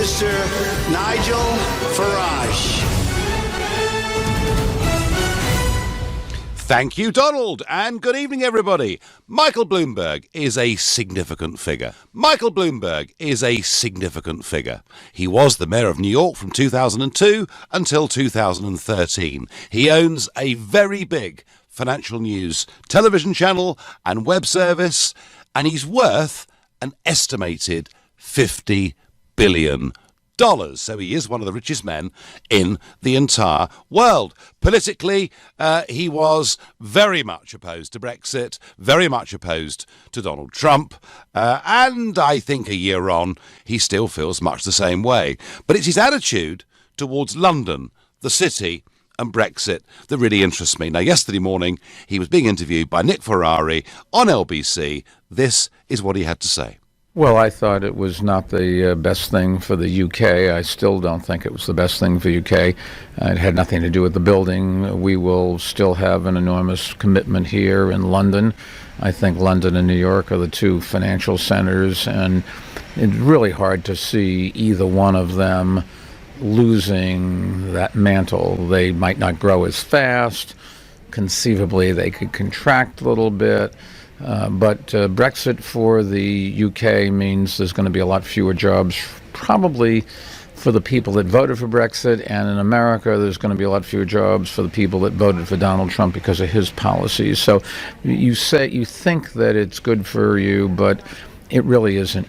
Minister Nigel Farage. Thank you, Donald, and good evening, everybody. Michael Bloomberg is a significant figure. Michael Bloomberg is a significant figure. He was the mayor of New York from 2002 until 2013. He owns a very big financial news television channel and web service, and he's worth an estimated $50 billion. So he is one of the richest men in the entire world. Politically, he was very much opposed to Brexit, very much opposed to Donald Trump, and I think a year on, he still feels much the same way. But it's his attitude towards London, the city, and Brexit that really interests me. Now, yesterday morning, he was being interviewed by Nick Ferrari on LBC. This is what he had to say. Well, I thought it was not the best thing for the UK. I still don't think it was the best thing for UK. It had nothing to do with the building. We will still have an enormous commitment here in London. I think London and New York are the two financial centers, and it's really hard to see either one of them losing that mantle. They might not grow as fast. Conceivably, they could contract a little bit. But Brexit for the UK means there's going to be a lot fewer jobs, probably for the people that voted for Brexit, and in America there's going to be a lot fewer jobs for the people that voted for Donald Trump because of his policies. So you think that it's good for you, but it really isn't.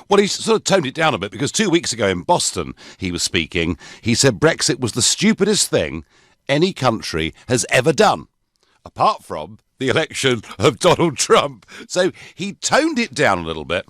Well, he's sort of toned it down a bit, because 2 weeks ago in Boston he was speaking. He said Brexit was the stupidest thing any country has ever done, apart from the election of Donald Trump. So he toned it down a little bit.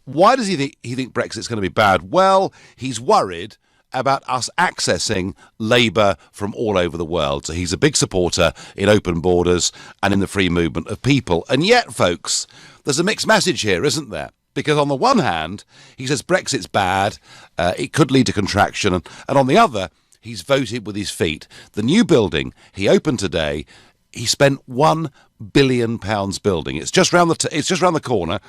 Why does he think Brexit's going to be bad? Well, he's worried about us accessing labour from all over the world. So he's a big supporter in open borders and in the free movement of people. And yet, folks, there's a mixed message here, isn't there? Because on the one hand, he says Brexit's bad, it could lead to contraction, and on the other, he's voted with his feet. The new building he opened today, he spent £1 billion building. It's just round the corner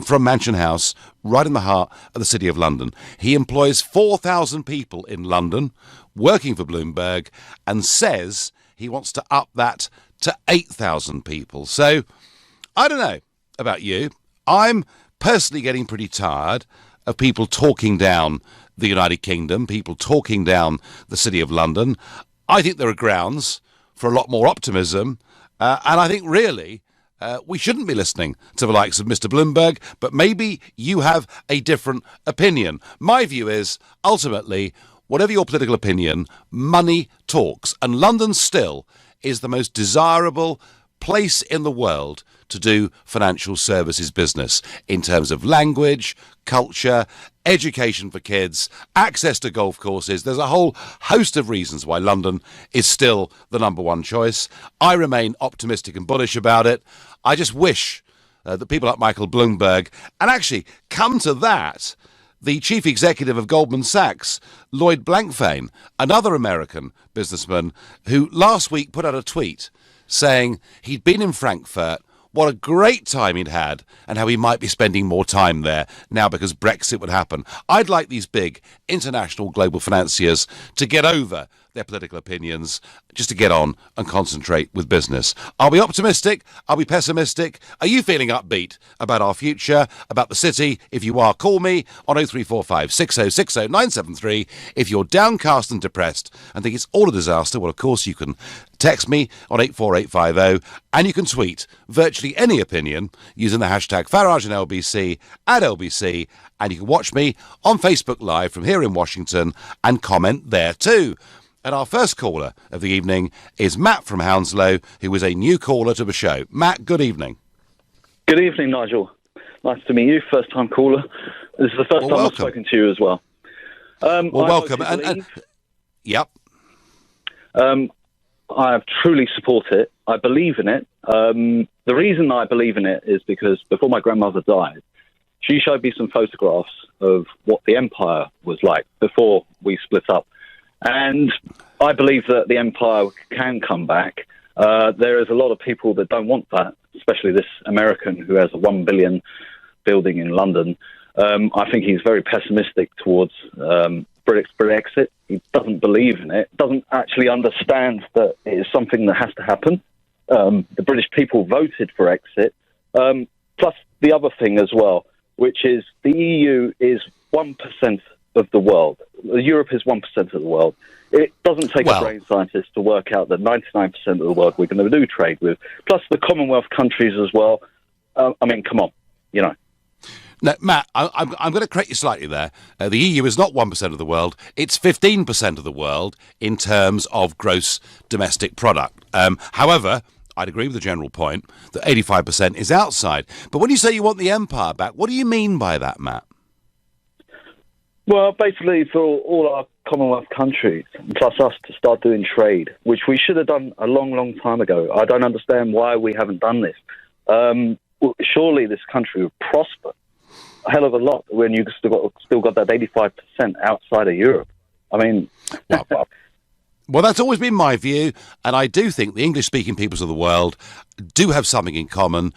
from Mansion House, right in the heart of the City of London. He employs 4,000 people in London, working for Bloomberg, and says he wants to up that to 8,000 people. So, I don't know about you. I'm personally getting pretty tired of people talking down the United Kingdom, people talking down the City of London. I think there are grounds for a lot more optimism, and I think really we shouldn't be listening to the likes of Mr. Bloomberg, but maybe you have a different opinion. My view is, ultimately, whatever your political opinion, money talks, and London still is the most desirable place in the world to do financial services business in terms of language, culture, education for kids, access to golf courses. There's a whole host of reasons why London is still the number one choice. I remain optimistic and bullish about it. I just wish that people like Michael Bloomberg, and actually come to that, the chief executive of Goldman Sachs, Lloyd Blankfein, another American businessman, who last week put out a tweet saying he'd been in Frankfurt, what a great time he'd had, and how he might be spending more time there now because Brexit would happen. I'd like these big international global financiers to get over their political opinions, just to get on and concentrate with business. I'll be optimistic, I'll be pessimistic. Are you feeling upbeat about our future, about the city? If you are, call me on 0345 6060 973. If you're downcast and depressed and think it's all a disaster, well, of course, you can text me on 84850, and you can tweet virtually any opinion using the hashtag Farage and LBC at LBC, and you can watch me on Facebook Live from here in Washington and comment there too. And our first caller of the evening is Matt from Hounslow, who is a new caller to the show. Matt, good evening. Good evening, Nigel. Nice to meet you, first-time caller. This is the first time I've spoken to you as well. Welcome. Yep. I truly support it. I believe in it. The reason I believe in it is because before my grandmother died, she showed me some photographs of what the empire was like before we split up. And I believe that the empire can come back. There is a lot of people that don't want that, especially this American who has a $1 billion building in London. I think he's very pessimistic towards Brexit. He doesn't believe in it, doesn't actually understand that it is something that has to happen. The British people voted for exit. Plus the other thing as well, which is the EU is 1% of the world. Europe is 1% of the world. It doesn't take a brain scientist to work out that 99% of the world we're going to do trade with, plus the Commonwealth countries as well. I mean, come on, you know. Now, Matt, I'm going to correct you slightly there. The EU is not 1% of the world. It's 15% of the world in terms of gross domestic product. However, I'd agree with the general point that 85% is outside. But when you say you want the empire back, what do you mean by that, Matt? Well, basically for all our Commonwealth countries, plus us, to start doing trade, which we should have done a long, long time ago. I don't understand why we haven't done this. Surely this country would prosper a hell of a lot when you've still got that 85% outside of Europe. I mean... Well, that's always been my view, and I do think the English-speaking peoples of the world do have something in common,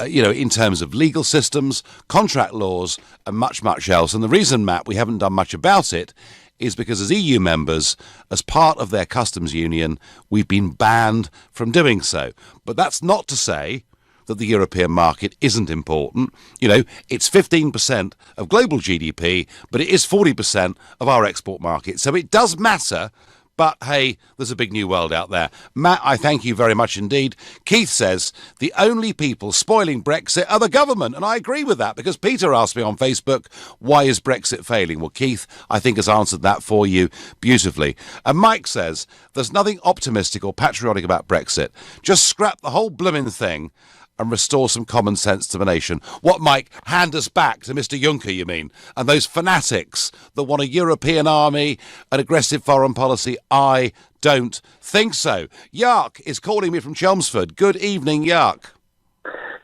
in terms of legal systems, contract laws, and much, much else. And the reason, Matt, we haven't done much about it is because as EU members, as part of their customs union, we've been banned from doing so. But that's not to say that the European market isn't important. It's 15% of global GDP, but it is 40% of our export market. So it does matter. But, hey, there's a big new world out there. Matt, I thank you very much indeed. Keith says the only people spoiling Brexit are the government. And I agree with that, because Peter asked me on Facebook, why is Brexit failing? Well, Keith, I think, has answered that for you beautifully. And Mike says there's nothing optimistic or patriotic about Brexit. Just scrap the whole blooming thing and restore some common sense to the nation. What, Mike? Hand us back to Mr. Juncker, you mean? And those fanatics that want a European army, an aggressive foreign policy? I don't think so. Yark is calling me from Chelmsford. Good evening, Yark.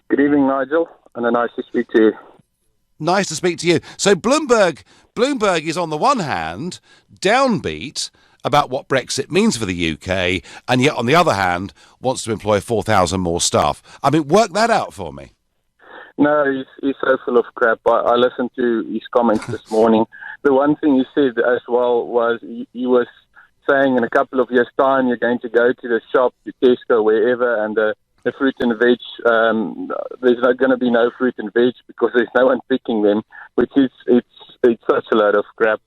Good evening, Nigel, and nice to speak to you. Nice to speak to you. So Bloomberg is on the one hand downbeat about what Brexit means for the UK, and yet on the other hand wants to employ 4,000 more staff. I mean, work that out for me. No, he's so full of crap. I listened to his comments this morning. The one thing he said as well was he was saying in a couple of years' time you're going to go to the shop, to Tesco, wherever, and the fruit and veg, there's not going to be no fruit and veg because there's no one picking them, which is it's such a load of crap.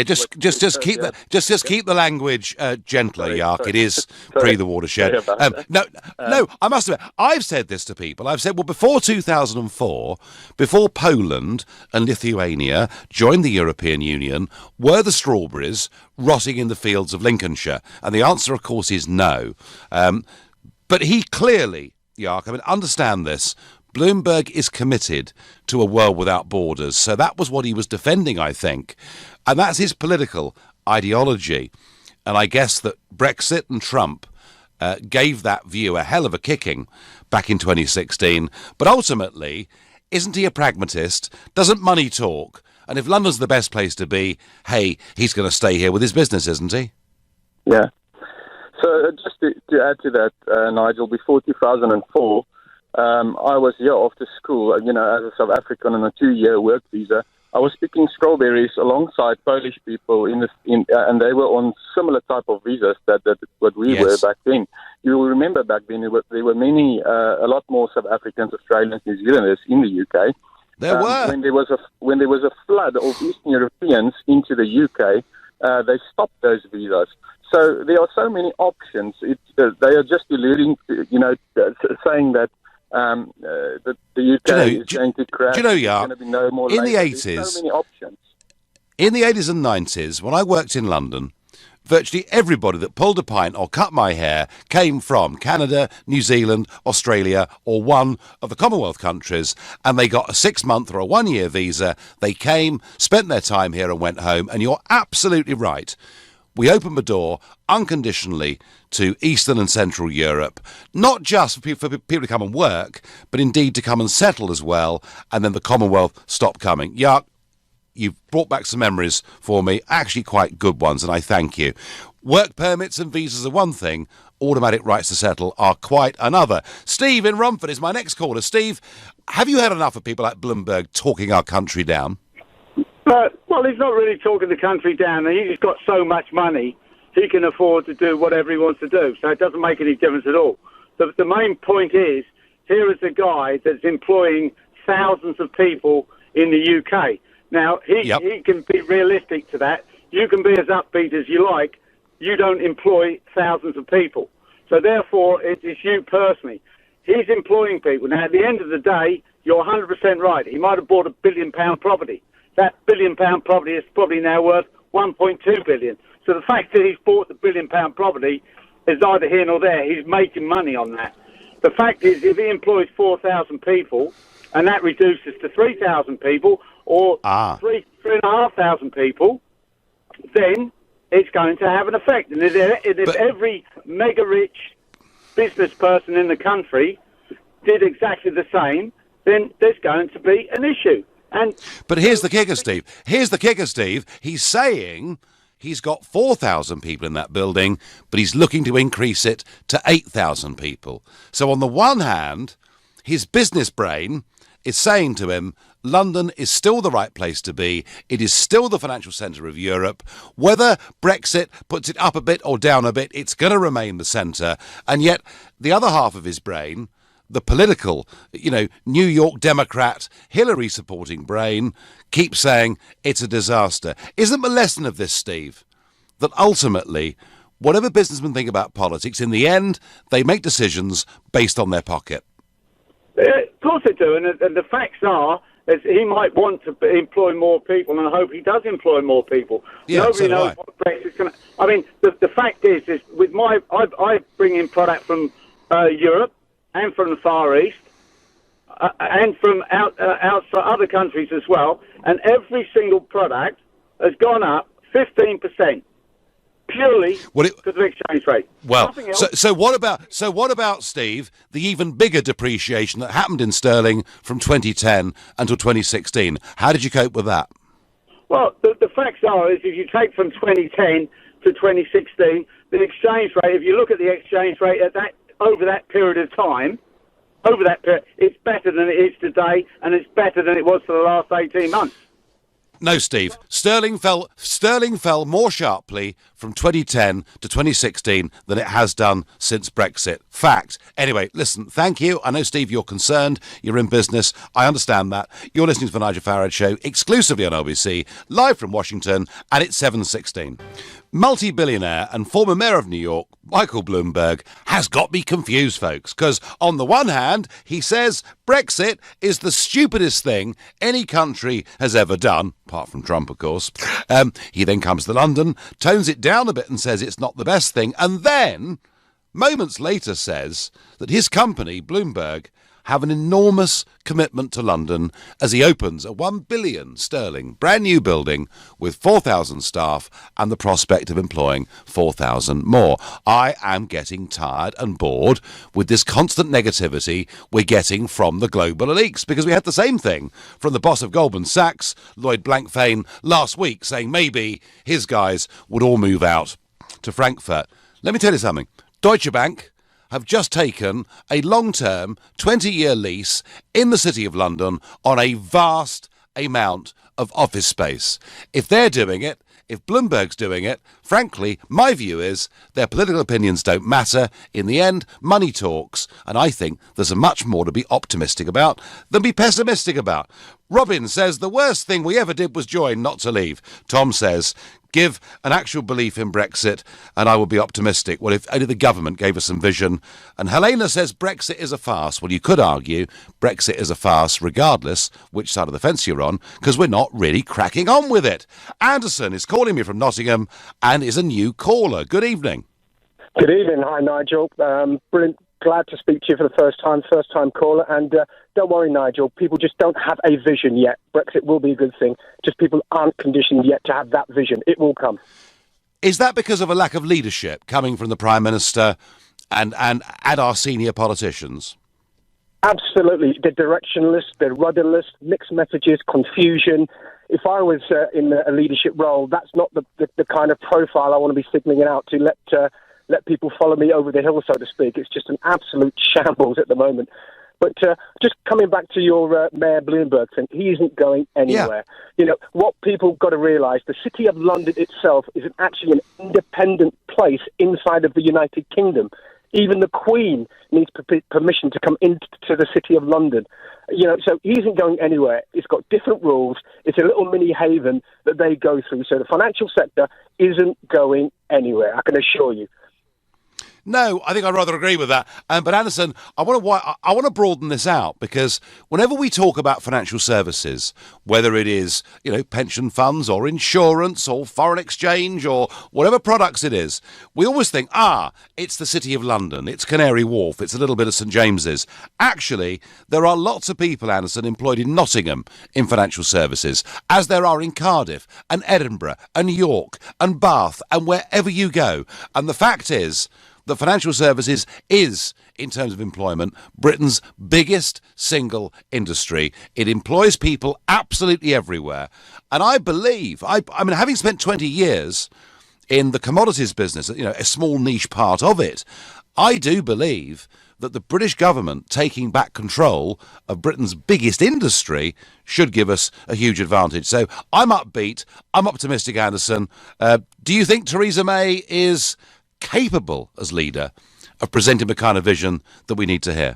Just keep the language gentler, Yark. It is pre the watershed. No, I must admit, I've said this to people. I've said, well, before 2004, before Poland and Lithuania joined the European Union, were the strawberries rotting in the fields of Lincolnshire? And the answer, of course, is no. But he clearly, Yark, understand this. Bloomberg is committed to a world without borders. So that was what he was defending, I think. And that's his political ideology. And I guess that Brexit and Trump gave that view a hell of a kicking back in 2016. But ultimately, isn't he a pragmatist? Doesn't money talk? And if London's the best place to be, hey, he's going to stay here with his business, isn't he? Yeah. So just to add to that, Nigel, before 2004, I was here after school, as a South African on a 2-year work visa. I was picking strawberries alongside Polish people, and they were on similar type of visas that what we were back then. You will remember back then there were many, a lot more South Africans, Australians, New Zealanders in the UK. There were. When there was a flood of Eastern Europeans into the UK, they stopped those visas. So there are so many options. They are just alluding to, saying that the UK is going to crash. Do you know, Yark, going to be no more in the 80s, there's so many options. In the 80s and 90s, when I worked in London, virtually everybody that pulled a pint or cut my hair came from Canada, New Zealand, Australia, or one of the Commonwealth countries, and they got a 6-month or a 1-year visa. They came, spent their time here and went home, and you're absolutely right. We opened the door unconditionally to Eastern and Central Europe, not just for people to come and work, but indeed to come and settle as well, and then the Commonwealth stopped coming. Yark, you've brought back some memories for me, actually quite good ones, and I thank you. Work permits and visas are one thing, automatic rights to settle are quite another. Steve in Romford is my next caller. Steve, have you had enough of people like Bloomberg talking our country down? Well, he's not really talking the country down. He's got so much money, he can afford to do whatever he wants to do. So it doesn't make any difference at all. The main point is, here is a guy that's employing thousands of people in the UK. Now, he can be realistic to that. You can be as upbeat as you like. You don't employ thousands of people. So therefore, it's you personally. He's employing people. Now, at the end of the day, you're 100% right. He might have bought £1 billion property. That £1 billion property is probably now worth 1.2 billion. So the fact that he's bought the £1 billion property is neither here nor there. He's making money on that. The fact is, if he employs 4,000 people, and that reduces to 3,000 people, or 3,500 people, then it's going to have an effect. And if every mega-rich business person in the country did exactly the same, then there's going to be an issue. But here's the kicker, Steve. He's saying he's got 4,000 people in that building, but he's looking to increase it to 8,000 people. So on the one hand, his business brain is saying to him, London is still the right place to be. It is still the financial centre of Europe. Whether Brexit puts it up a bit or down a bit, it's going to remain the centre. And yet the other half of his brain, the political, New York Democrat, Hillary supporting brain, keeps saying it's a disaster. Isn't the lesson of this, Steve, that ultimately, whatever businessmen think about politics, in the end, they make decisions based on their pocket? Of course they do, and the facts are is he might want to employ more people, and I hope he does employ more people. Yeah, Nobody knows what Brexit's going to... I mean, the fact is with I bring in product from Europe and from the Far East and from outside other countries as well, and every single product has gone up 15%. Purely because of exchange rate. Well, so what about, Steve, the even bigger depreciation that happened in sterling from 2010 until 2016? How did you cope with that? Well, the facts are is if you take from 2010 to 2016, the exchange rate, if you look at the exchange rate over that period of time, it's better than it is today, and it's better than it was for the last 18 months. No, Steve. Sterling fell more sharply from 2010 to 2016 than it has done since Brexit. Fact. Anyway, listen, thank you. I know, Steve, you're concerned. You're in business. I understand that. You're listening to the Nigel Farage Show exclusively on LBC, live from Washington, and it's 7:16. Multi-billionaire and former mayor of New York, Michael Bloomberg, has got me confused, folks, because on the one hand, he says Brexit is the stupidest thing any country has ever done, apart from Trump, of course. He then comes to London, tones it down a bit and says it's not the best thing, and then, moments later, says that his company, Bloomberg, have an enormous commitment to London as he opens a £1 billion sterling brand new building with 4,000 staff and the prospect of employing 4,000 more. I am getting tired and bored with this constant negativity we're getting from the global elites, because we had the same thing from the boss of Goldman Sachs, Lloyd Blankfein, last week, saying maybe his guys would all move out to Frankfurt. Let me tell you something. Deutsche Bank have just taken a long-term 20-year lease in the City of London on a vast amount of office space. If they're doing it, if Bloomberg's doing it, frankly, my view is their political opinions don't matter. In the end, money talks, and I think there's much more to be optimistic about than be pessimistic about. Robin says the worst thing we ever did was join, not to leave. Tom says, give an actual belief in Brexit and I will be optimistic. Well, if only the government gave us some vision. And Helena says Brexit is a farce. Well, you could argue Brexit is a farce regardless which side of the fence you're on, because we're not really cracking on with it. Anderson is calling me from Nottingham and is a new caller. Good evening. Good evening. Hi, Nigel. Brilliant. Glad to speak to you for the first time caller. And don't worry, Nigel, people just don't have a vision yet. Brexit will be a good thing. Just people aren't conditioned yet to have that vision. It will come. Is that because of a lack of leadership coming from the Prime Minister and our senior politicians? Absolutely. They're directionless, they're rudderless, mixed messages, confusion. If I was in a leadership role, that's not the kind of profile I want to be signalling out to. let people follow me over the hill, so to speak. It's just an absolute shambles at the moment. But just coming back to your Mayor Bloomberg thing, he isn't going anywhere. You know, what people got to realise, the City of London itself is actually an independent place inside of the United Kingdom. Even the Queen needs permission to come into the City of London. You know, so he isn't going anywhere. It's got different rules. It's a little mini haven that they go through. So the financial sector isn't going anywhere, I can assure you. No, I think I'd rather agree with that. But Anderson, I want to broaden this out, because whenever we talk about financial services, whether it is, you know, pension funds or insurance or foreign exchange or whatever products it is, we always think, it's the City of London, it's Canary Wharf, it's a little bit of St James's. Actually, there are lots of people, Anderson, employed in Nottingham in financial services, as there are in Cardiff and Edinburgh and York and Bath and wherever you go. And the fact is that financial services is, in terms of employment, Britain's biggest single industry. It employs people absolutely everywhere. And I believe, I mean, having spent 20 years in the commodities business, you know, a small niche part of it, I do believe that the British government taking back control of Britain's biggest industry should give us a huge advantage. So I'm upbeat, I'm optimistic, Anderson. Do you think Theresa May is capable as leader of presenting the kind of vision that we need to hear?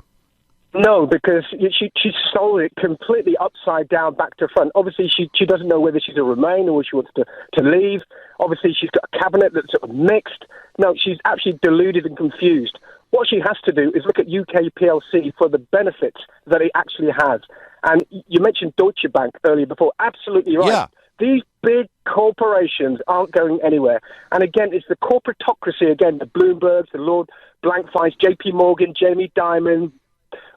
No, because she sold it completely upside down, back to front. Obviously, she doesn't know whether she's to remain or she wants to leave. Obviously, she's got a cabinet that's sort of mixed. No, she's actually deluded and confused. What she has to do is look at UK PLC for the benefits that it actually has. And you mentioned Deutsche Bank earlier before. Absolutely right. Yeah. These big corporations aren't going anywhere. And again, it's the corporatocracy, again, the Bloombergs, the Lord Blankfeins, JP Morgan, Jamie Dimon,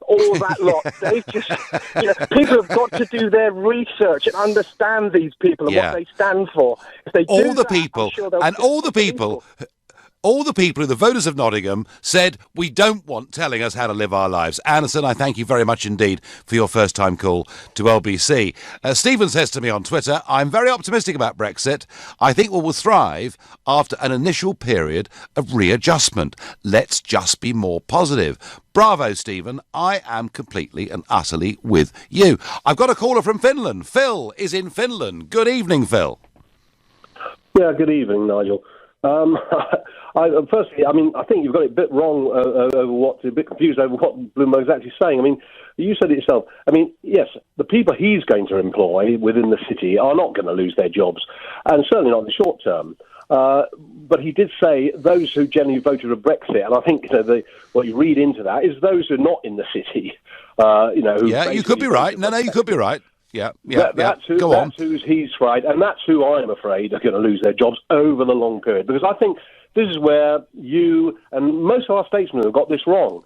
all that lot. They've just, you know, people have got to do their research and understand these people and what they stand for. If they all do the that, people, sure and all the people... All the people, the voters of Nottingham, said, we don't want telling us how to live our lives. Anderson, I thank you very much indeed for your first-time call to LBC. Stephen says to me on Twitter, I'm very optimistic about Brexit. I think we will thrive after an initial period of readjustment. Let's just be more positive. Bravo, Stephen. I am completely and utterly with you. I've got a caller from Finland. Phil is in Finland. Good evening, Phil. Yeah, good evening, Nigel. Firstly, I mean, I think you've got it a bit wrong a bit confused over what Bloomberg's actually saying. I mean, you said it yourself. I mean, yes, the people he's going to employ within the city are not going to lose their jobs, and certainly not in the short term. But he did say those who generally voted for Brexit, and I think what you read into that is those who are not in the city. Who you could be right. No, you could be right. That's who's he's right, and that's who I'm afraid are going to lose their jobs over the long period. Because I think this is where you and most of our statesmen have got this wrong.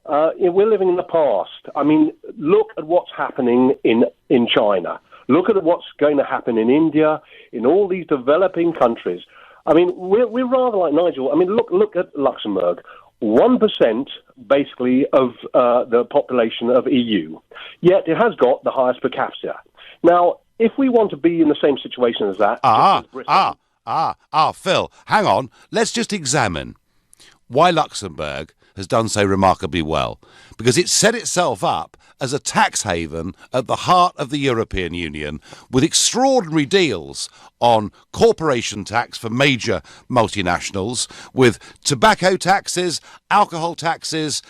We're living in the past. I mean, look at what's happening in China. Look at what's going to happen in India, in all these developing countries. I mean, we're rather like Nigel. I mean, look at Luxembourg. 1% basically of the population of EU, yet it has got the highest per capita. Now, if we want to be in the same situation as that, Phil, hang on. Let's just examine why Luxembourg has done so remarkably well, because it set itself up as a tax haven at the heart of the European Union with extraordinary deals on corporation tax for major multinationals, with tobacco taxes, alcohol taxes,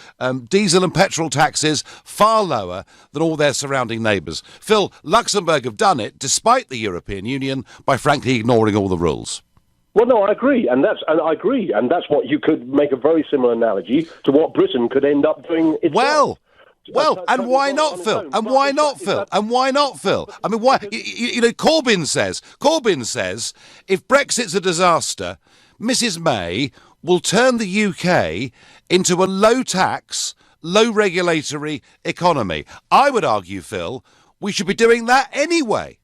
diesel and petrol taxes far lower than all their surrounding neighbours. Phil, Luxembourg have done it despite the European Union by frankly ignoring all the rules. Well, no, I agree, and that's what you could make a very similar analogy to what Britain could end up doing itself. Well, and why not, Phil? And why not, Phil? And why not, Phil? I mean, why? You know, Corbyn says, if Brexit's a disaster, Mrs May will turn the UK into a low-tax, low-regulatory economy. I would argue, Phil, we should be doing that anyway.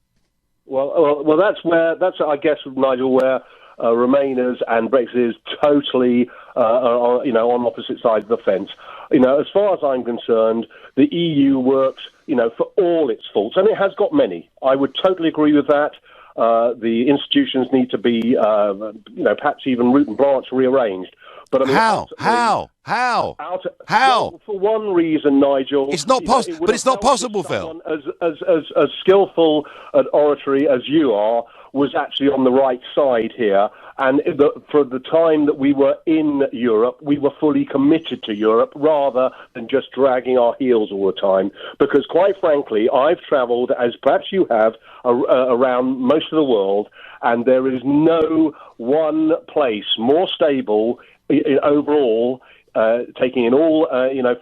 Well, that's I guess, Nigel, where Remainers and Brexit is totally, on opposite sides of the fence. You know, as far as I'm concerned, the EU works, for all its faults, and it has got many. I would totally agree with that. The institutions need to be, perhaps even root and branch rearranged. But I mean, How? Well, for one reason, Nigel, It's not possible. But it's not possible, Phil. As skillful at oratory as you are, was actually on the right side here. And for the time that we were in Europe, we were fully committed to Europe rather than just dragging our heels all the time. Because quite frankly, I've travelled, as perhaps you have, around most of the world, and there is no one place more stable overall, taking in all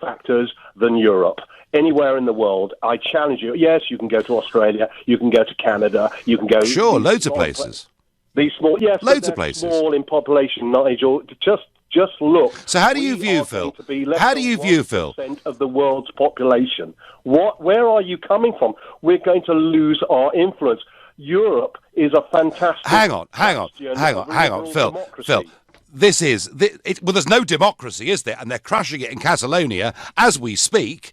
factors, than Europe. Anywhere in the world, I challenge you. Yes, you can go to Australia, you can go to Canada, you can go. Sure, loads of places. These small, yes, loads of places. Small in population, Nigel. Just look. So how do you view, Phil? How do you view, Phil? % of the world's population. Where are you coming from? We're going to lose our influence. Europe is a fantastic. Hang on, Phil. Well, there's no democracy, is there? And they're crushing it in Catalonia as we speak,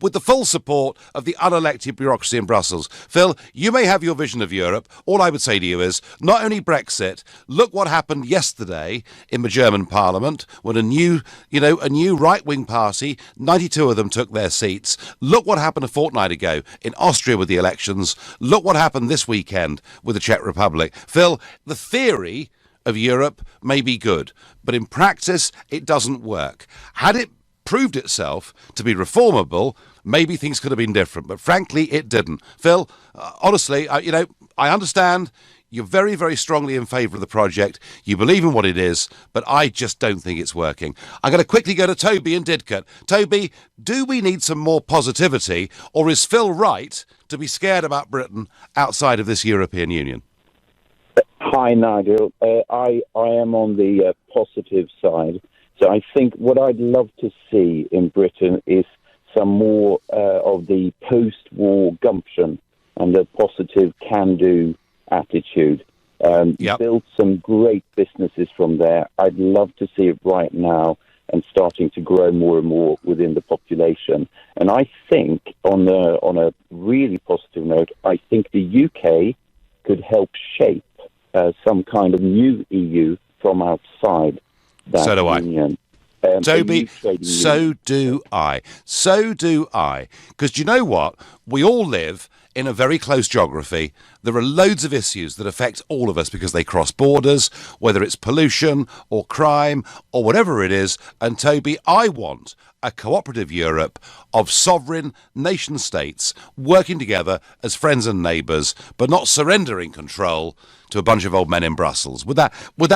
with the full support of the unelected bureaucracy in Brussels. Phil, you may have your vision of Europe. All I would say to you is, not only Brexit, look what happened yesterday in the German parliament when a new right-wing party, 92 of them took their seats. Look what happened a fortnight ago in Austria with the elections. Look what happened this weekend with the Czech Republic. Phil, the theory of Europe may be good, but in practice it doesn't work. Had it proved itself to be reformable, maybe things could have been different, but frankly it didn't. Phil, honestly, I understand you're very, very strongly in favour of the project. You believe in what it is, but I just don't think it's working. I'm going to quickly go to Toby in Didcot. Toby, do we need some more positivity, or is Phil right to be scared about Britain outside of this European Union? Hi, Nigel. I am on the positive side. So I think what I'd love to see in Britain is some more of the post-war gumption and the positive can-do attitude. Build some great businesses from there. I'd love to see it right now and starting to grow more and more within the population. And I think, on a really positive note, I think the UK could help shape some kind of new EU from outside that union. Toby, so do I. Because do you know what? We all live in a very close geography. There are loads of issues that affect all of us because they cross borders, whether it's pollution or crime or whatever it is. And Toby, I want a cooperative Europe of sovereign nation states working together as friends and neighbours, but not surrendering control to a bunch of old men in Brussels. Would that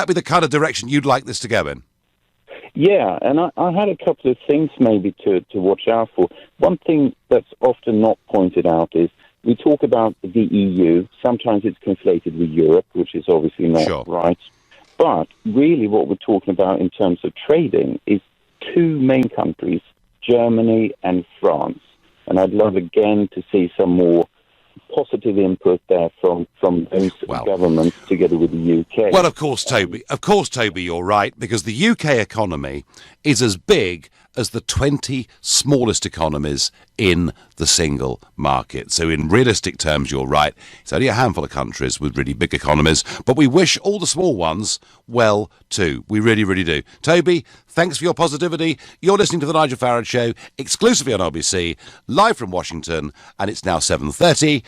be the kind of direction you'd like this to go in? Yeah, and I had a couple of things maybe to watch out for. One thing that's often not pointed out is we talk about the EU. Sometimes it's conflated with Europe, which is obviously not right. But really what we're talking about in terms of trading is two main countries, Germany and France. And I'd love again to see some more positive input there from those governments together with the UK. Well, of course, Toby, you're right, because the UK economy is as big as the 20 smallest economies in the single market. So in realistic terms, you're right. It's only a handful of countries with really big economies, but we wish all the small ones well too. We really, really do. Toby, thanks for your positivity. You're listening to The Nigel Farage Show, exclusively on LBC, live from Washington, and it's now 7:30.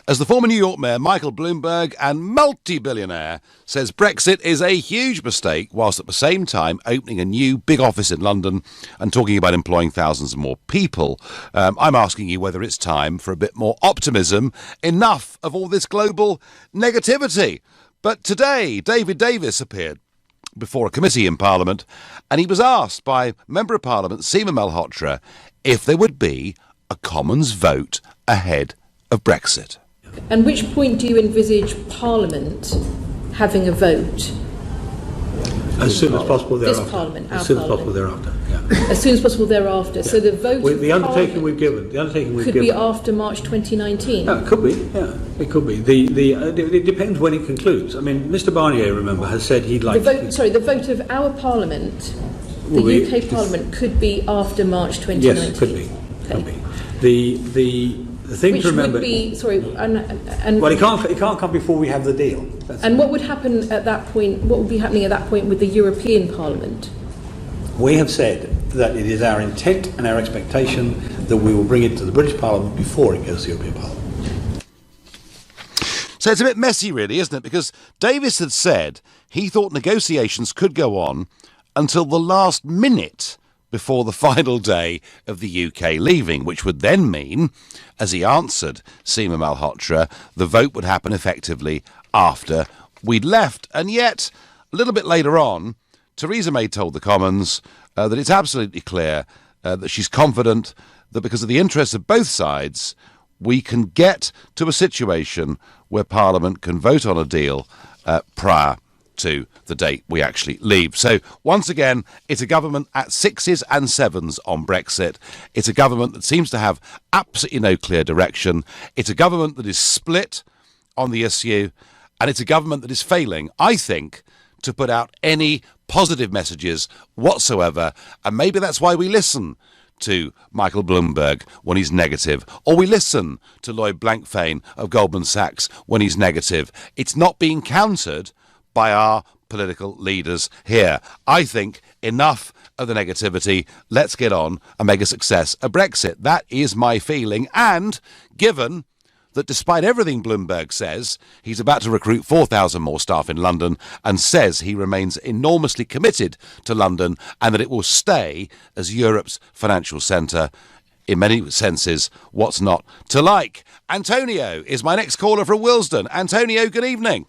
As the former New York Mayor Michael Bloomberg and multi-billionaire says Brexit is a huge mistake, whilst at the same time opening a new big office in London and talking about employing thousands of more people. I'm asking you whether it's time for a bit more optimism. Enough of all this global negativity. But today, David Davis appeared before a committee in Parliament, and he was asked by Member of Parliament Seema Malhotra if there would be a Commons vote ahead of Brexit. And which point do you envisage Parliament having a vote? As soon as possible thereafter. This Parliament, as soon as possible thereafter. Yeah. As soon as possible thereafter. Yeah. So the vote. The undertaking we've given. Could be after March 2019. Yeah, it could be. Yeah, it could be. It depends when it concludes. I mean, Mr. Barnier, remember, has said he'd like. The vote of our Parliament, the UK Parliament, could be after March 2019. Yes, it could be. Okay. Could be. The thing which to remember, would be and well, it can't come before we have the deal. And what would happen at that point? What would be happening at that point with the European Parliament? We have said that it is our intent and our expectation that we will bring it to the British Parliament before it goes to the European Parliament. So it's a bit messy, really, isn't it? Because Davis had said he thought negotiations could go on until the last minute before the final day of the UK leaving, which would then mean, as he answered Seema Malhotra, the vote would happen effectively after we'd left. And yet, a little bit later on, Theresa May told the Commons that it's absolutely clear that she's confident that because of the interests of both sides, we can get to a situation where Parliament can vote on a deal prior to the date we actually leave. So, once again, it's a government at sixes and sevens on Brexit. It's a government that seems to have absolutely no clear direction. It's a government that is split on the issue, and it's a government that is failing, I think, to put out any positive messages whatsoever. And maybe that's why we listen to Michael Bloomberg when he's negative, or we listen to Lloyd Blankfein of Goldman Sachs when he's negative. It's not being countered by our political leaders here. I think enough of the negativity. Let's get on and make a success of Brexit. That is my feeling. And given that despite everything Bloomberg says, he's about to recruit 4,000 more staff in London and says he remains enormously committed to London and that it will stay as Europe's financial centre. In many senses, what's not to like? Antonio is my next caller from Willesden. Antonio, good evening.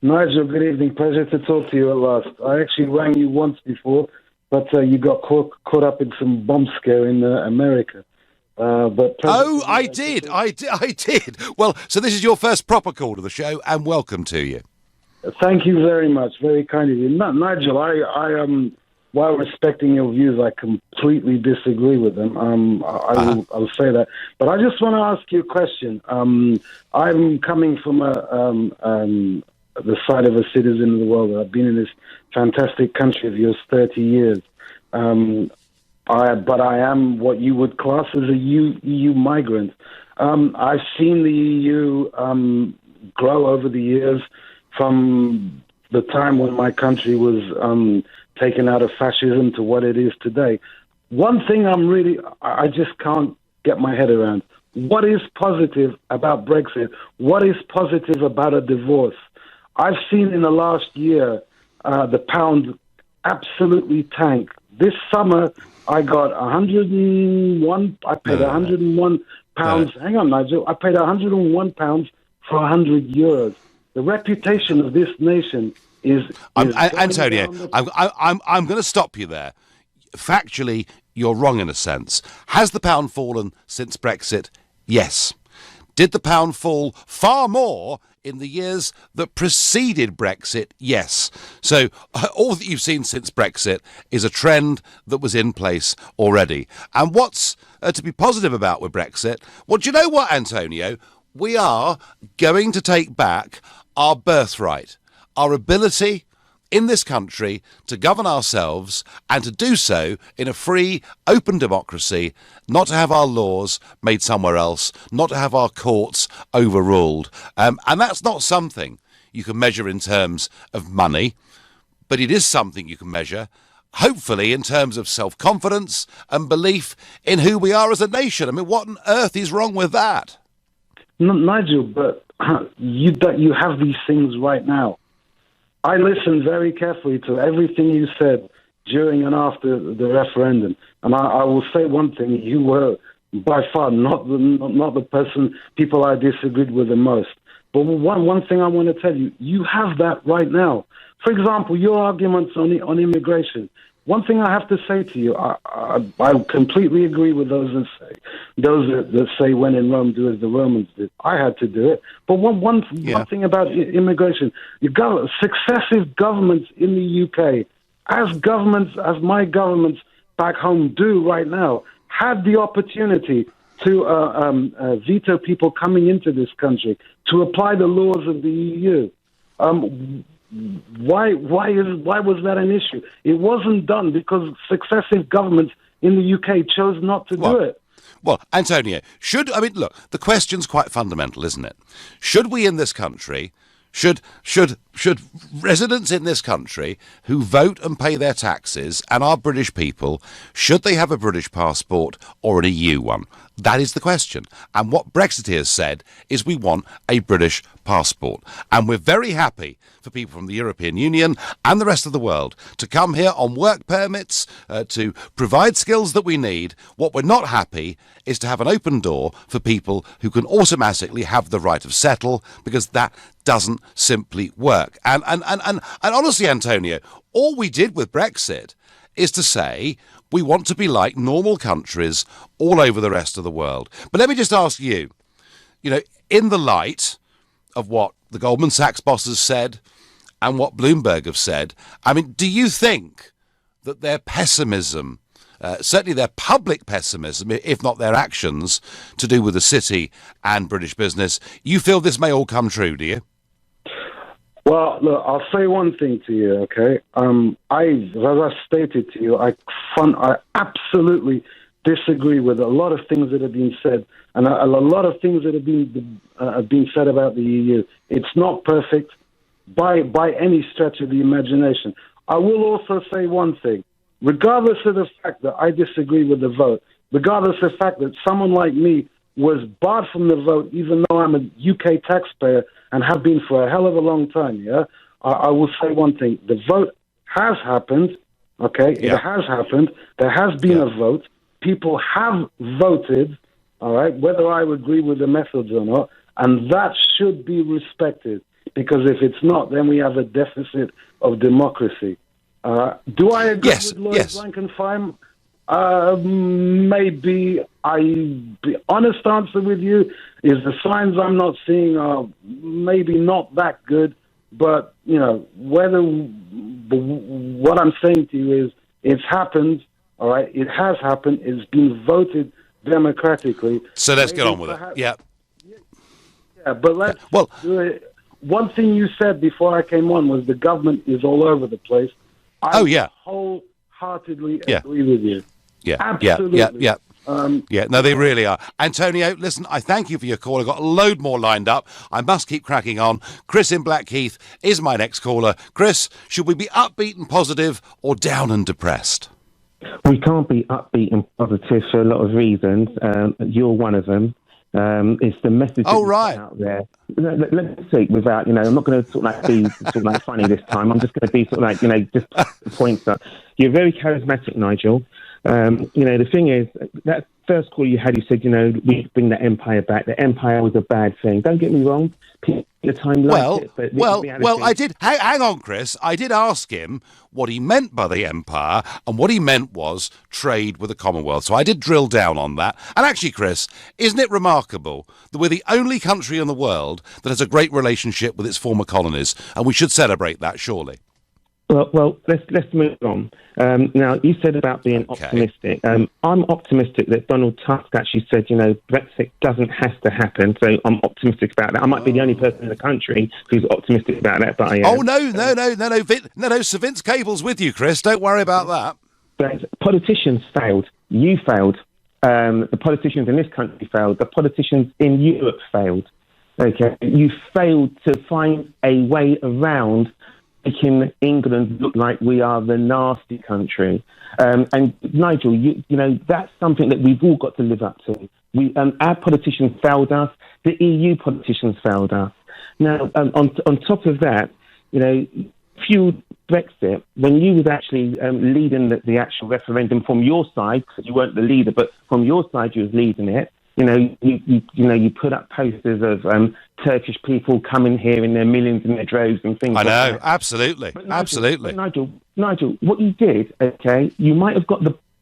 Nigel, good evening. Pleasure to talk to you at last. I actually rang you once before, but you got caught up in some bomb scare in America. I did. Well, so this is your first proper call to the show, and welcome to you. Thank you very much. Very kind of you. Nigel, I while respecting your views, I completely disagree with them. I'll say that. But I just want to ask you a question. I'm coming from the side of a citizen of the world. I've been in this fantastic country of yours 30 years. But I am what you would class as a EU migrant. I've seen the EU grow over the years from the time when my country was taken out of fascism to what it is today. One thing I just can't get my head around. What is positive about Brexit? What is positive about a divorce? I've seen in the last year the pound absolutely tank. This summer, I got 101. I paid 101 pounds. Hang on, Nigel. I paid 101 pounds for 100 euros. The reputation of this nation is Antonio, I'm going to stop you there. Factually, you're wrong in a sense. Has the pound fallen since Brexit? Yes. Did the pound fall far more in the years that preceded Brexit? Yes. So all that you've seen since Brexit is a trend that was in place already. And what's to be positive about with Brexit? Well, do you know what, Antonio? We are going to take back our birthright, our ability in this country to govern ourselves and to do so in a free, open democracy, not to have our laws made somewhere else, not to have our courts overruled. And that's not something you can measure in terms of money, but it is something you can measure, hopefully, in terms of self-confidence and belief in who we are as a nation. I mean, what on earth is wrong with that? Nigel, but you have these things right now. I listened very carefully to everything you said during and after the referendum, and I will say one thing: you were by far not the people I disagreed with the most. But one thing I want to tell you: you have that right now. For example, your arguments on immigration. One thing I have to say to you: I completely agree with those that say when in Rome, do as the Romans did. I had to do it. But one thing about immigration: you got successive governments in the UK, as my governments back home do right now, had the opportunity to veto people coming into this country, to apply the laws of the EU. Why was that an issue? It wasn't done because successive governments in the UK chose not to do it. Well, Antonio, look, the question's quite fundamental, isn't it? Should we in this country, should residents in this country who vote and pay their taxes and are British people, should they have a British passport or an EU one? That is the question. And what Brexiteers said is we want a British passport. And we're very happy for people from the European Union and the rest of the world to come here on work permits, to provide skills that we need. What we're not happy is to have an open door for people who can automatically have the right of settle, because that doesn't simply work. And honestly, Antonio, all we did with Brexit is to say we want to be like normal countries all over the rest of the world. But let me just ask you, in the light of what the Goldman Sachs bosses said and what Bloomberg have said, do you think that their pessimism, certainly their public pessimism, if not their actions, to do with the city and British business, you feel this may all come true, do you? Well, look, I'll say one thing to you, okay? As I stated to you, I absolutely disagree with a lot of things that have been said, and a lot of things that have been said about the EU. It's not perfect by any stretch of the imagination. I will also say one thing. Regardless of the fact that I disagree with the vote, regardless of the fact that someone like me was barred from the vote, even though I'm a UK taxpayer and have been for a hell of a long time, I will say one thing. The vote has happened, okay? Yeah. It has happened. There has been a vote. People have voted, all right, whether I agree with the methods or not, and that should be respected, because if it's not, then we have a deficit of democracy. Do I agree with Lloyd Blankenfheim? Maybe. The honest answer with you is the signs I'm not seeing are maybe not that good, but what I'm saying to you is it's happened. All right, it has happened. It's been voted democratically. So let's get on with it. Yeah, but let's do it. One thing you said before I came on was the government is all over the place. I wholeheartedly agree with you. Yeah, absolutely. No, they really are. Antonio, listen, I thank you for your call. I've got a load more lined up. I must keep cracking on. Chris in Blackheath is my next caller. Chris, should we be upbeat and positive or down and depressed? We can't be upbeat and positive for a lot of reasons. You're one of them. It's the message out there. Let me see, without, I'm not going to be funny this time. I'm just going to be just points up. You're very charismatic, Nigel. The thing is, that first call you had, you said, we bring the empire back. The empire was a bad thing. Don't get me wrong. People at the time liked it. But I did. Hang on, Chris. I did ask him what he meant by the empire, and what he meant was trade with the Commonwealth. So I did drill down on that. And actually, Chris, isn't it remarkable that we're the only country in the world that has a great relationship with its former colonies, and we should celebrate that, surely? Well, let's move on. Now, you said about being optimistic. I'm optimistic that Donald Tusk actually said, Brexit doesn't have to happen. So I'm optimistic about that. I might be the only person in the country who's optimistic about that, but I am. Oh, no. Sir Vince Cable's with you, Chris. Don't worry about that. But politicians failed. You failed. The politicians in this country failed. The politicians in Europe failed. Okay, you failed to find a way around making England look like we are the nasty country. And Nigel, that's something that we've all got to live up to. Our politicians failed us. The EU politicians failed us. Now, on top of that, fueled Brexit, when you was actually leading the actual referendum from your side, because you weren't the leader, but from your side you was leading it. You put up posters of Turkish people coming here in their millions in their droves and things. I know, like that. Absolutely, absolutely. Nigel, what you did, okay, you might have got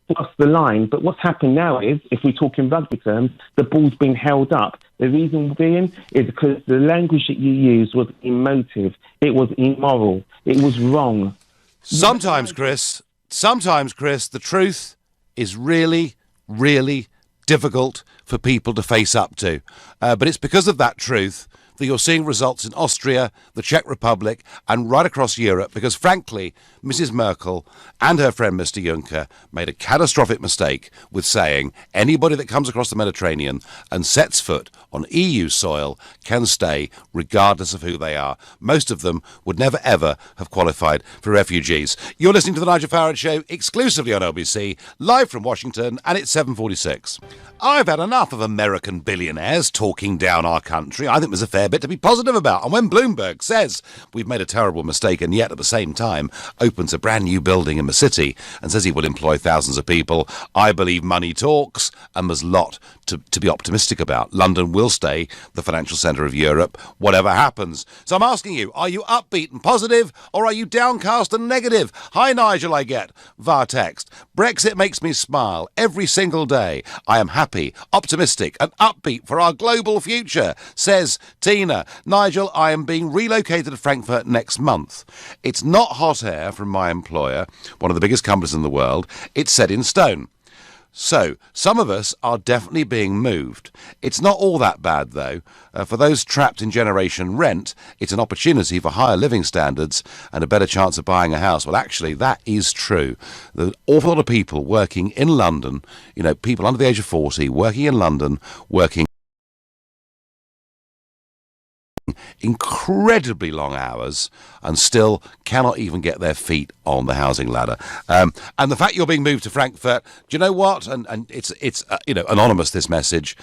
across the line, but what's happened now is, if we talk in rugby terms, the ball's been held up. The reason being is because the language that you used was emotive. It was immoral. It was wrong. Sometimes, Chris, the truth is really, really difficult for people to face up to. But it's because of that truth that you're seeing results in Austria, the Czech Republic, and right across Europe, because frankly, Mrs. Merkel and her friend Mr. Juncker made a catastrophic mistake with saying anybody that comes across the Mediterranean and sets foot on EU soil can stay regardless of who they are. Most of them would never ever have qualified for refugees. You're listening to the Nigel Farage Show exclusively on LBC, live from Washington, and it's 7:46. I've had enough of American billionaires talking down our country. I think there's a fair bit to be positive about. And when Bloomberg says we've made a terrible mistake and yet at the same time opens a brand new building in the city and says he will employ thousands of people, I believe money talks and there's a lot to be optimistic about. London will stay the financial centre of Europe, whatever happens. So I'm asking you, are you upbeat and positive or are you downcast and negative? Hi Nigel, I get via text. Brexit makes me smile every single day. I am happy, optimistic and upbeat for our global future, says Tina. Nigel, I am being relocated to Frankfurt next month. It's not hot air from my employer, one of the biggest companies in the world. It's set in stone. So, some of us are definitely being moved. It's not all that bad, though. For those trapped in generation rent, it's an opportunity for higher living standards and a better chance of buying a house. Well, actually, that is true. There's an awful lot of people working in London, people under the age of 40, working in London, working incredibly long hours and still cannot even get their feet on the housing ladder. And the fact you're being moved to Frankfurt, do you know what? And it's anonymous, this message.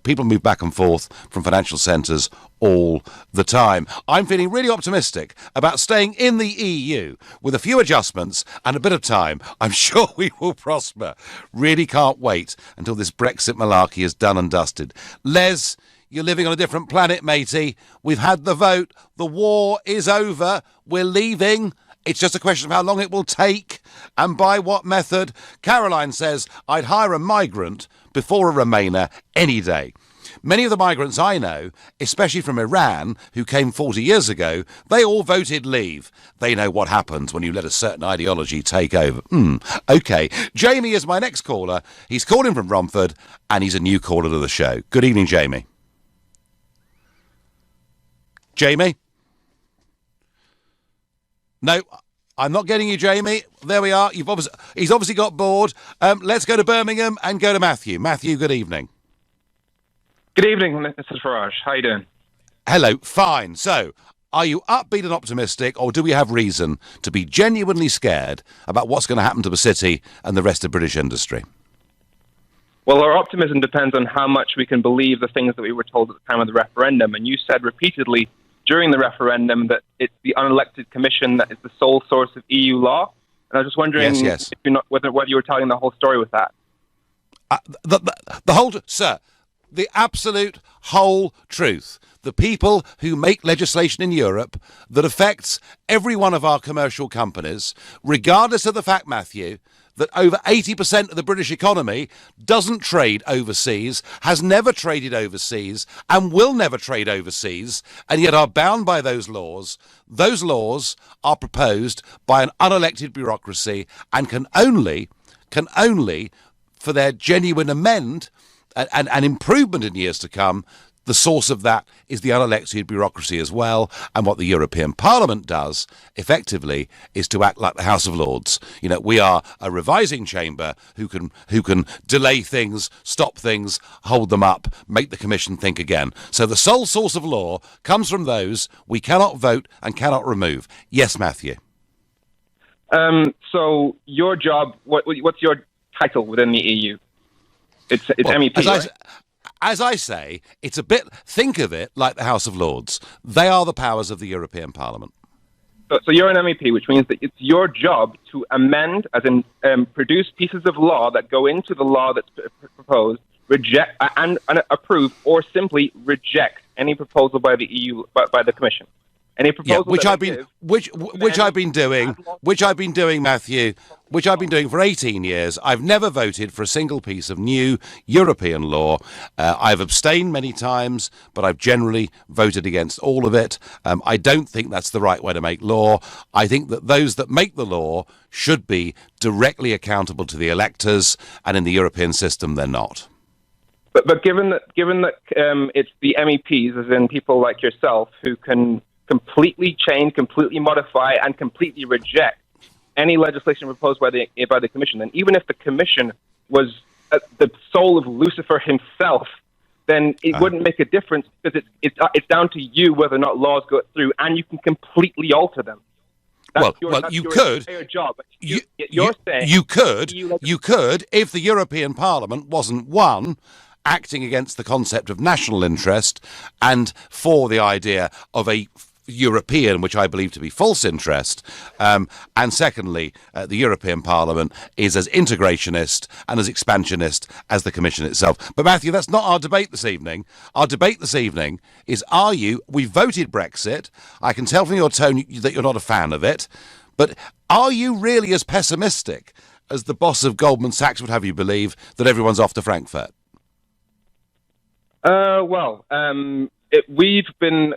People move back and forth from financial centres all the time. I'm feeling really optimistic about staying in the EU with a few adjustments and a bit of time. I'm sure we will prosper. Really can't wait until this Brexit malarkey is done and dusted. Les, you're living on a different planet, matey. We've had the vote. The war is over. We're leaving. It's just a question of how long it will take and by what method. Caroline says, I'd hire a migrant before a Remainer any day. Many of the migrants I know, especially from Iran, who came 40 years ago, they all voted leave. They know what happens when you let a certain ideology take over. OK. Jamie is my next caller. He's calling from Romford and he's a new caller to the show. Good evening, Jamie. Jamie? No, I'm not getting you, Jamie. There we are. He's obviously got bored. Let's go to Birmingham and go to Matthew. Matthew, good evening. Good evening, Mr. Farage. How are you doing? Hello, fine. So, are you upbeat and optimistic, or do we have reason to be genuinely scared about what's going to happen to the city and the rest of British industry? Well, our optimism depends on how much we can believe the things that we were told at the time of the referendum. And you said repeatedly during the referendum that it's the unelected commission that is the sole source of EU law. And I was just wondering Yes. If whether you were telling the whole story with that. The absolute whole truth. The people who make legislation in Europe that affects every one of our commercial companies, regardless of the fact, Matthew, that over 80% of the British economy doesn't trade overseas, has never traded overseas, and will never trade overseas, and yet are bound by those laws. Those laws are proposed by an unelected bureaucracy and can only, for their genuine amend and improvement in years to come, the source of that is the unelected bureaucracy as well. And what the European Parliament does, effectively, is to act like the House of Lords. We are a revising chamber who can delay things, stop things, hold them up, make the Commission think again. So the sole source of law comes from those we cannot vote and cannot remove. Yes, Matthew. So your job, what's your title within the EU? It's MEP, right? As I say, it's a bit, think of it like the House of Lords. They are the powers of the European Parliament. So you're an MEP, which means that it's your job to amend, as in produce pieces of law that go into the law that's proposed, reject and approve, or simply reject any proposal by the EU, by the Commission. Any proposal which I've been doing, Matthew, which I've been doing for 18 years. I've never voted for a single piece of new European law. I've abstained many times, but I've generally voted against all of it. I don't think that's the right way to make law. I think that those that make the law should be directly accountable to the electors, and in the European system, they're not. But given that it's the MEPs, as in people like yourself, who can completely change, completely modify, and completely reject any legislation proposed by the Commission, and even if the Commission was the soul of Lucifer himself, then it wouldn't make a difference, because it's down to you whether or not laws go through, and you can completely alter them. You could. Job. You saying could if the European Parliament wasn't one, acting against the concept of national interest and for the idea of a European, which I believe to be false interest, and secondly, the European Parliament is as integrationist and as expansionist as the Commission itself. But Matthew, that's not our debate this evening. Our debate this evening is, we voted Brexit. I can tell from your tone that you're not a fan of it, but are you really as pessimistic as the boss of Goldman Sachs would have you believe, that everyone's off to Frankfurt? We've been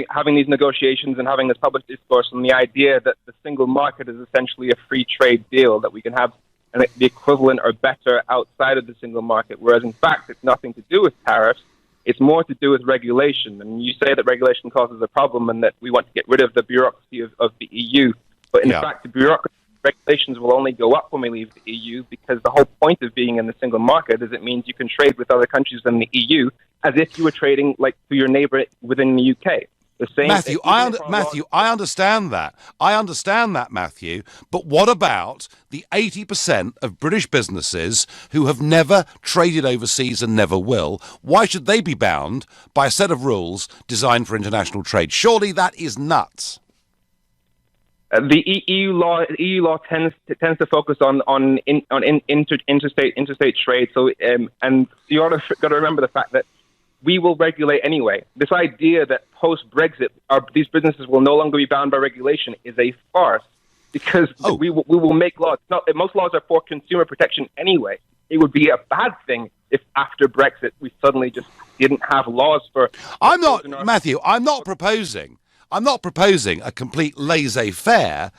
having these negotiations and having this public discourse on the idea that the single market is essentially a free trade deal, that we can have the equivalent or better outside of the single market, whereas in fact it's nothing to do with tariffs, it's more to do with regulation. And you say that regulation causes a problem and that we want to get rid of the bureaucracy of the EU, but in fact the bureaucracy regulations will only go up when we leave the EU, because the whole point of being in the single market is it means you can trade with other countries than the EU as if you were trading like to your neighbour within the UK. The same, Matthew, I understand that. I understand that, Matthew. But what about the 80% of British businesses who have never traded overseas and never will? Why should they be bound by a set of rules designed for international trade? Surely that is nuts. The EU law tends to focus on interstate trade. So and you got to remember the fact that we will regulate anyway. This idea that post-Brexit these businesses will no longer be bound by regulation is a farce, because we will make laws. Most laws are for consumer protection anyway. It would be a bad thing if after Brexit we suddenly just didn't have laws for... Matthew, I'm not proposing a complete laissez-faire,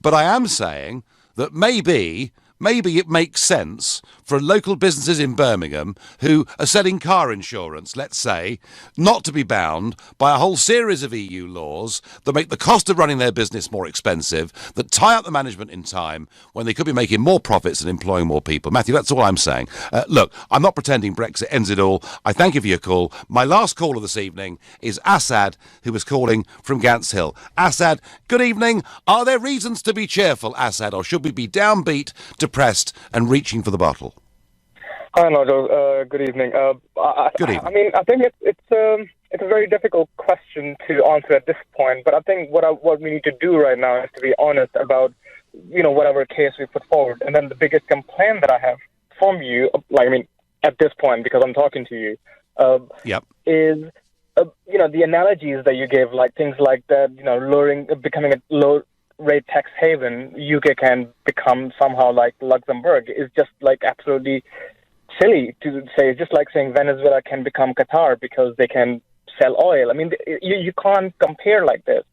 but I am saying that maybe it makes sense for local businesses in Birmingham who are selling car insurance, let's say, not to be bound by a whole series of EU laws that make the cost of running their business more expensive, that tie up the management in time when they could be making more profits and employing more people. Matthew, that's all I'm saying. Look, I'm not pretending Brexit ends it all. I thank you for your call. My last caller this evening is Assad, who was calling from Gants Hill. Assad, good evening. Are there reasons to be cheerful, Assad, or should we be downbeat, depressed and reaching for the bottle? Hi, Nigel. Good evening. Good evening. I mean, I think it's a very difficult question to answer at this point, but I think what we need to do right now is to be honest about, whatever case we put forward. And then the biggest complaint that I have from you, at this point, because I'm talking to you, is, the analogies that you gave, like things like that, becoming a low-rate tax haven, UK can become somehow like Luxembourg, is just like absolutely silly to say. It's just like saying Venezuela can become Qatar because they can sell oil. I mean, you can't compare like this.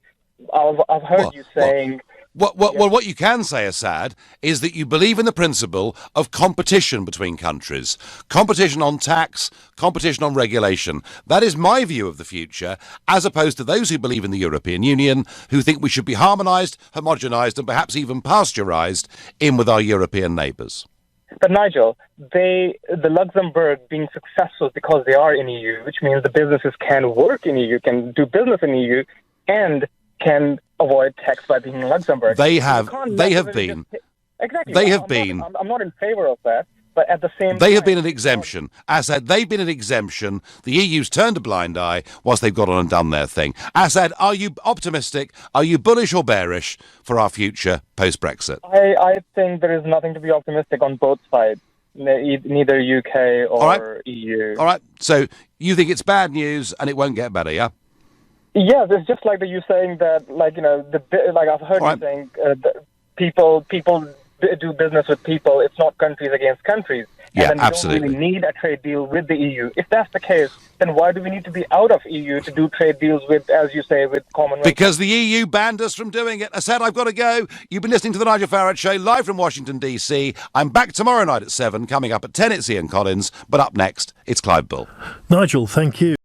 I've heard you saying... What you can say, Assad, is that you believe in the principle of competition between countries. Competition on tax, competition on regulation. That is my view of the future, as opposed to those who believe in the European Union, who think we should be harmonised, homogenised and perhaps even pasteurised in with our European neighbours. But Nigel, the Luxembourg being successful because they are in EU, which means the businesses can work in EU, can do business in EU, and can avoid tax by being in Luxembourg. They have been. I'm not in favour of that, but at the same time... They have been an exemption. Assad, they've been an exemption. The EU's turned a blind eye whilst they've got on and done their thing. Assad, are you optimistic? Are you bullish or bearish for our future post-Brexit? I think there is nothing to be optimistic on both sides, neither UK or EU. All right, so you think it's bad news and it won't get better, yeah? Yes, it's just like you saying that, I've heard you saying that people do business with people. It's not countries against countries. Yeah, and then absolutely. we don't really need a trade deal with the EU. If that's the case, then why do we need to be out of EU to do trade deals with, as you say, with Commonwealth? Because the EU banned us from doing it. I said I've got to go. You've been listening to the Nigel Farage Show live from Washington, D.C. I'm back tomorrow night at 7. Coming up at 10, it's Ian Collins. But up next, it's Clive Bull. Nigel, thank you.